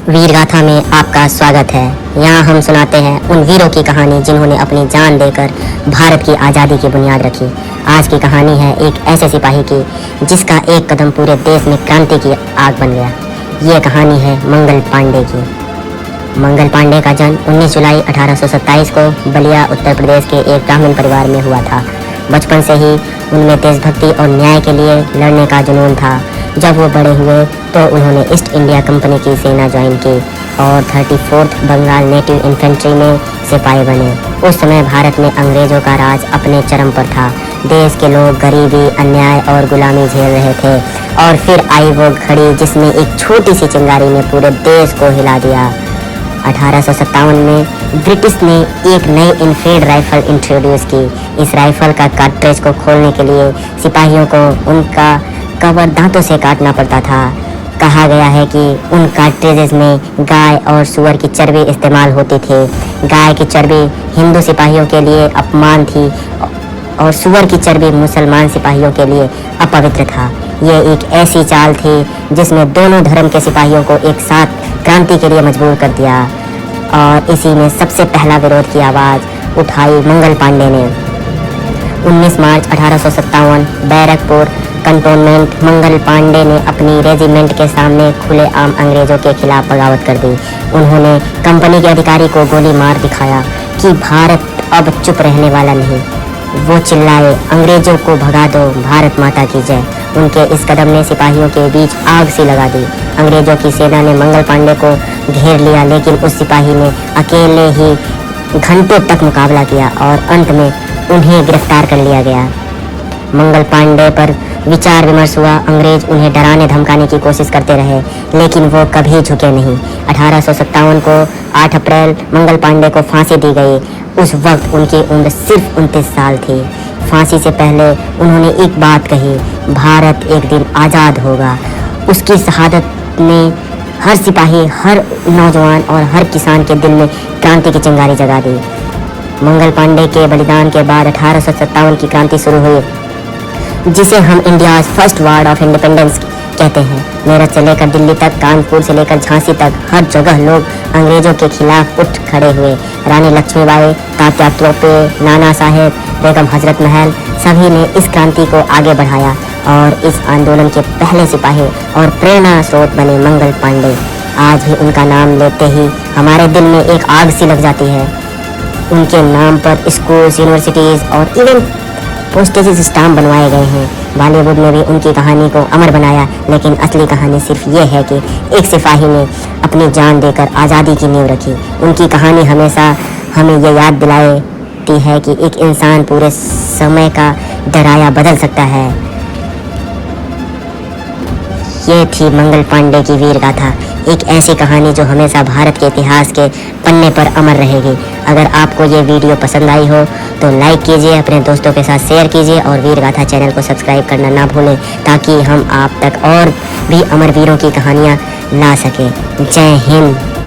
वीर गाथा में आपका स्वागत है। यहाँ हम सुनाते हैं उन वीरों की कहानी जिन्होंने अपनी जान देकर भारत की आज़ादी की बुनियाद रखी। आज की कहानी है एक ऐसे सिपाही की जिसका एक कदम पूरे देश में क्रांति की आग बन गया। ये कहानी है मंगल पांडे की। मंगल पांडे का जन्म 19 जुलाई 1827 को बलिया उत्तर प्रदेश के एक ब्राह्मण परिवार में हुआ था। बचपन से ही उनमें देशभक्ति और न्याय के लिए लड़ने का जुनून था। जब वो बड़े हुए तो उन्होंने ईस्ट इंडिया कंपनी की सेना ज्वाइन की और 34th बंगाल नेटिव इन्फेंट्री में सिपाही बने। उस समय भारत में अंग्रेजों का राज अपने चरम पर था। देश के लोग गरीबी, अन्याय और गुलामी झेल रहे थे और फिर आई वो घड़ी जिसमें एक छोटी सी चिंगारी ने पूरे देश को हिला दिया। 1857 में ब्रिटिश ने एक नई इनफील्ड राइफल इंट्रोड्यूस की। इस राइफल का कार्ट्रिज को खोलने के लिए सिपाहियों को उनका कवर दांतों से काटना पड़ता था। कहा गया है कि उन कार्ट्रिजेस में गाय और सुअर की चर्बी इस्तेमाल होती थी। गाय की चर्बी हिंदू सिपाहियों के लिए अपमान थी और सुअर की चर्बी मुसलमान सिपाहियों के लिए अपवित्र था। ये एक ऐसी चाल थी जिसने दोनों धर्म के सिपाहियों को एक साथ क्रांति के लिए मजबूर कर दिया और इसी में सबसे पहला विरोध की आवाज़ उठाई मंगल पांडे ने। 19 मार्च 1857 बैरकपुर कंटोनमेंट मंगल पांडे ने अपनी रेजिमेंट के सामने खुलेआम अंग्रेजों के खिलाफ बगावत कर दी। उन्होंने कंपनी के अधिकारी को गोली मार दिखाया कि भारत अब चुप रहने वाला नहीं। वो चिल्लाए, अंग्रेजों को भगा दो, भारत माता की जय। उनके इस कदम ने सिपाहियों के बीच आग सी लगा दी। अंग्रेजों की सेना ने मंगल पांडे को घेर लिया, लेकिन उस सिपाही ने अकेले ही घंटों तक मुकाबला किया और अंत में उन्हें गिरफ्तार कर लिया गया। मंगल पांडे पर विचार विमर्श हुआ। अंग्रेज उन्हें डराने धमकाने की कोशिश करते रहे, लेकिन वो कभी झुके नहीं। 1857 को 8 अप्रैल मंगल पांडे को फांसी दी गई। उस वक्त उनकी उम्र सिर्फ 29 साल थी। फांसी से पहले उन्होंने एक बात कही, भारत एक दिन आज़ाद होगा। उसकी शहादत ने हर सिपाही, हर नौजवान और हर किसान के दिल में क्रांति की चिंगारी जगा दी। मंगल पांडे के बलिदान के बाद 1857 की क्रांति शुरू हुई, जिसे हम India first war of independence कहते हैं। मेरठ से लेकर दिल्ली तक, कानपुर से लेकर झांसी तक, हर जगह लोग अंग्रेजों के खिलाफ उठ खड़े हुए। रानी लक्ष्मीबाई, तात्या टोपे, नाना साहेब, बेगम हजरत महल, सभी ने इस क्रांति को आगे बढ़ाया और इस आंदोलन के पहले सिपाही और प्रेरणा स्रोत बने मंगल पांडे। आज भी उनका नाम लेते ही हमारे दिल में एक आग सी लग जाती है। उनके नाम पर स्कूल्स, यूनिवर्सिटीज़ और इवन पोस्टेज स्टाम्प बनवाए गए हैं। बॉलीवुड ने भी उनकी कहानी को अमर बनाया, लेकिन असली कहानी सिर्फ ये है कि एक सिपाही ने अपनी जान देकर आज़ादी की नींव रखी। उनकी कहानी हमेशा हमें ये याद दिलाती है कि एक इंसान पूरे समय का दराया बदल सकता है। ये थी मंगल पांडे की वीर गाथा, एक ऐसी कहानी जो हमेशा भारत के इतिहास के पन्ने पर अमर रहेगी। अगर आपको ये वीडियो पसंद आई हो तो लाइक कीजिए, अपने दोस्तों के साथ शेयर कीजिए और वीर गाथा चैनल को सब्सक्राइब करना ना भूलें, ताकि हम आप तक और भी अमर वीरों की कहानियाँ ला सकें। जय हिंद।